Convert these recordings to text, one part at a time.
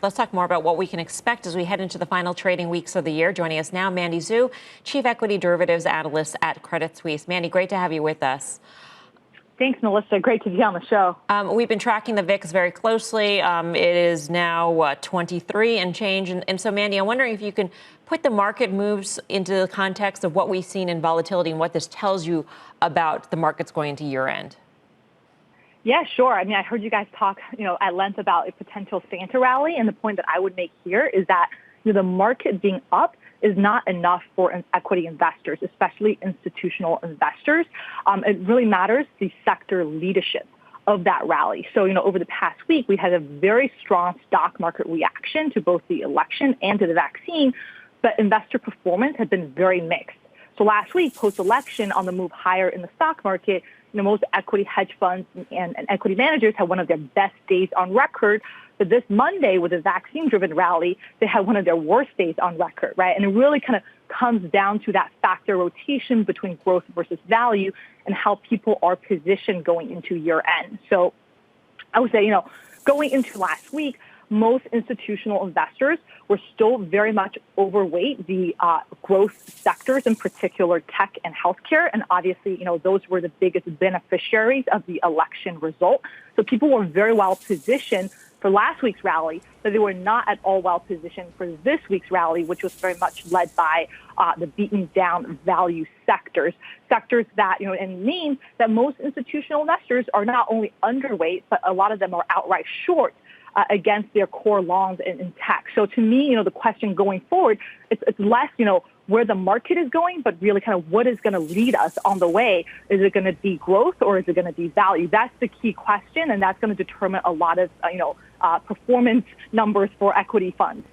Let's talk more about what we can expect as we head into the final trading weeks of the year. Joining us now, Mandy Zhu, Chief Equity Derivatives Analyst at Credit Suisse. Mandy, great to have you with us. Thanks, Melissa. Great to be on the show. We've been tracking the VIX very closely. It is now 23 and change. And so, Mandy, I'm wondering if you can put the market moves into the context of what we've seen in volatility and what this tells you about the markets going into year end. Yeah, sure. I mean, I heard you guys talk, at length about a potential Santa rally. And the point that I would make here is that the market being up is not enough for equity investors, especially institutional investors. It really matters the sector leadership of that rally. So, over the past week, we had a very strong stock market reaction to both the election and to the vaccine, but investor performance has been very mixed. So last week, post-election, on the move higher in the stock market, most equity hedge funds and equity managers had one of their best days on record. But this Monday, with a vaccine-driven rally, they had one of their worst days on record, right? And it really kind of comes down to that factor rotation between growth versus value and how people are positioned going into year end. So I would say, going into last week, most institutional investors were still very much overweight the growth sectors, in particular tech and healthcare. And obviously, those were the biggest beneficiaries of the election result. So people were very well positioned for last week's rally, but they were not at all well positioned for this week's rally, which was very much led by the beaten down value sectors that, and means that most institutional investors are not only underweight, but a lot of them are outright short against their core longs in tech. So to me, the question going forward, it's less, where the market is going, but really kind of what is going to lead us on the way. Is it going to be growth or is it going to be value? That's the key question, and that's going to determine a lot of, performance numbers for equity funds.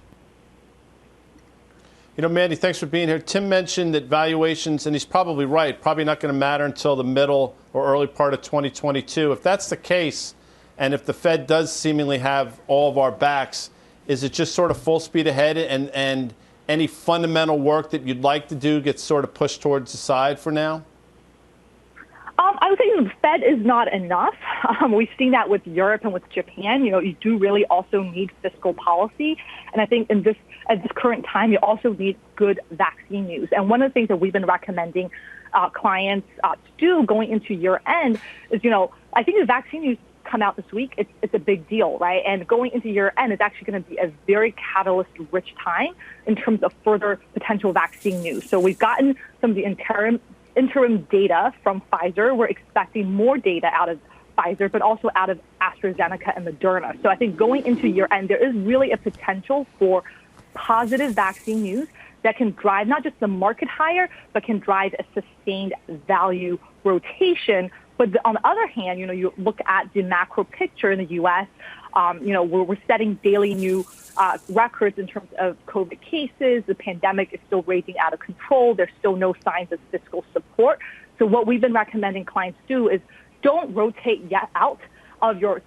Mandy, thanks for being here. Tim mentioned that valuations, and he's probably right, probably not going to matter until the middle or early part of 2022. If that's the case, and if the Fed does seemingly have all of our backs, is it just sort of full speed ahead and any fundamental work that you'd like to do gets sort of pushed towards the side for now? I would say the Fed is not enough. We've seen that with Europe and with Japan. You do really also need fiscal policy. And I think at this current time, you also need good vaccine news. And one of the things that we've been recommending clients to do going into year end is, I think the vaccine news come out this week, it's a big deal, right? And going into year end, it's actually going to be a very catalyst-rich time in terms of further potential vaccine news. So we've gotten some of the interim data from Pfizer. We're expecting more data out of Pfizer, but also out of AstraZeneca and Moderna. So I think going into year end, there is really a potential for positive vaccine news that can drive not just the market higher, but can drive a sustained value rotation. But on the other hand, you look at the macro picture in the U.S., we're setting daily new records in terms of COVID cases. The pandemic is still raging out of control. There's still no signs of fiscal support. So what we've been recommending clients do is don't rotate yet out of your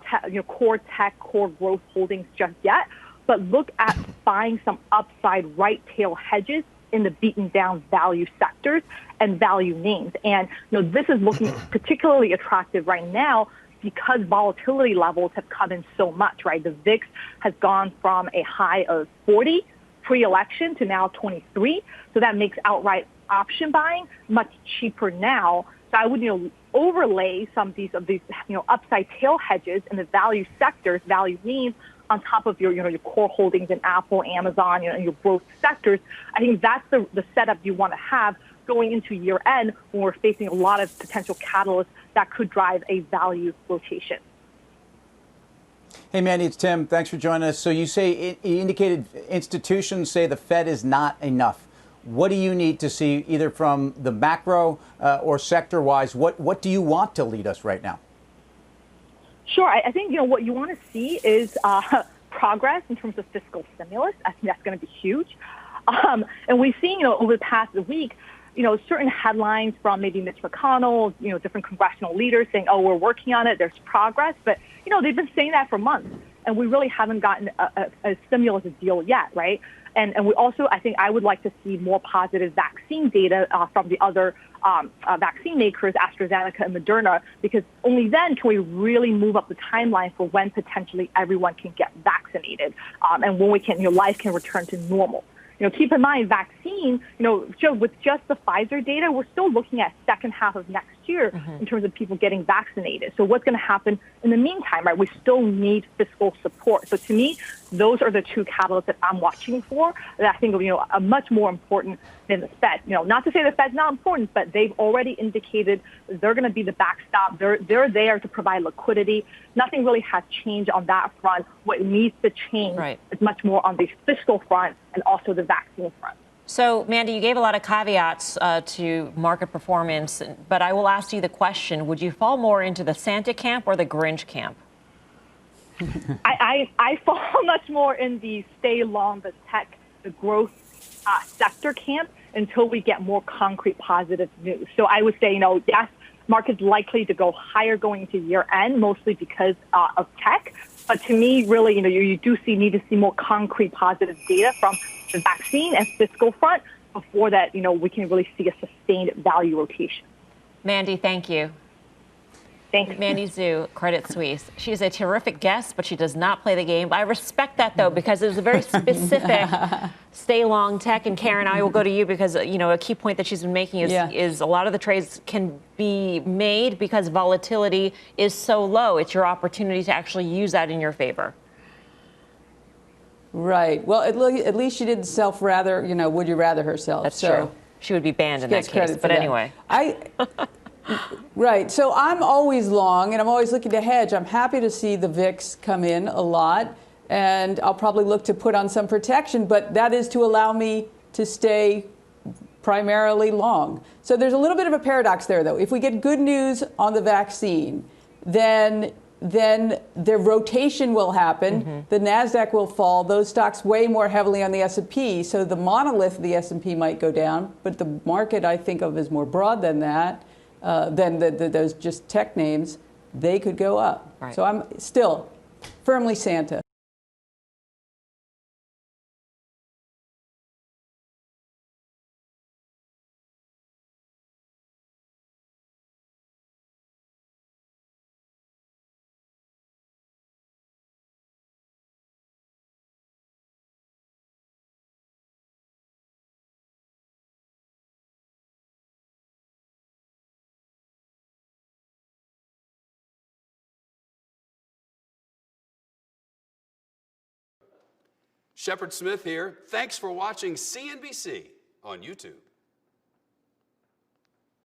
core tech, core growth holdings just yet, but look at buying some upside right tail hedges in the beaten down value sectors and value names. And this is looking particularly attractive right now because volatility levels have come in so much, right? The VIX has gone from a high of 40 pre-election to now 23. So that makes outright option buying much cheaper now. So I would, overlay some of these upside tail hedges in the value sectors, value names, on top of your core holdings in Apple, Amazon, and your growth sectors. I think that's the setup you want to have going into year end when we're facing a lot of potential catalysts that could drive a value rotation. Hey, Mandy, it's Tim. Thanks for joining us. So you indicated institutions say the Fed is not enough. What do you need to see either from the macro or sector-wise? What do you want to lead us right now? Sure. I think, what you want to see is progress in terms of fiscal stimulus. I think that's going to be huge. And we've seen, over the past week, certain headlines from maybe Mitch McConnell, different congressional leaders saying, oh, we're working on it, there's progress. But, they've been saying that for months. and we really haven't gotten a stimulus deal yet, right? And we also, I think I would like to see more positive vaccine data from the other vaccine makers, AstraZeneca and Moderna, because only then can we really move up the timeline for when potentially everyone can get vaccinated, and when we can, life can return to normal. Keep in mind, vaccine, Joe, with just the Pfizer data, we're still looking at second half of next year in terms of people getting vaccinated. So what's going to happen in the meantime, right? We still need fiscal support. So to me, those are the two catalysts that I'm watching for that I think are much more important than the Fed. Not to say the Fed's not important, but they've already indicated they're going to be the backstop. They're there to provide liquidity. Nothing really has changed on that front. What needs to change is much more on the fiscal front and also the vaccine front. So, Mandy, you gave a lot of caveats to market performance, but I will ask you the question, would you fall more into the Santa camp or the Grinch camp? I fall much more in the stay long, the tech, the growth sector camp until we get more concrete positive news. So I would say, yes, market's likely to go higher going into year end, mostly because of tech. But to me, really, you need to see more concrete positive data from the vaccine and fiscal front before that, we can really see a sustained value rotation. Mandy, thank you. Thanks. Mandy Zhu, Credit Suisse. She's a terrific guest, but she does not play the game. I respect that, though, because it was a very specific stay long tech. And Karen, I will go to you because, a key point that she's been making is a lot of the trades can be made because volatility is so low. It's your opportunity to actually use that in your favor. Right. Well, at least she didn't would you rather herself. That's true. She would be banned in that case. But anyway. Right. So I'm always long, and I'm always looking to hedge. I'm happy to see the VIX come in a lot, and I'll probably look to put on some protection, but that is to allow me to stay primarily long. So there's a little bit of a paradox there, though. If we get good news on the vaccine, then the rotation will happen. The NASDAQ will fall. Those stocks weigh more heavily on the S&P. So the monolith of the S&P might go down. But the market I think of as more broad than that, than those just tech names, they could go up. Right. So I'm still firmly Santa. Shepard Smith here. Thanks for watching CNBC on YouTube.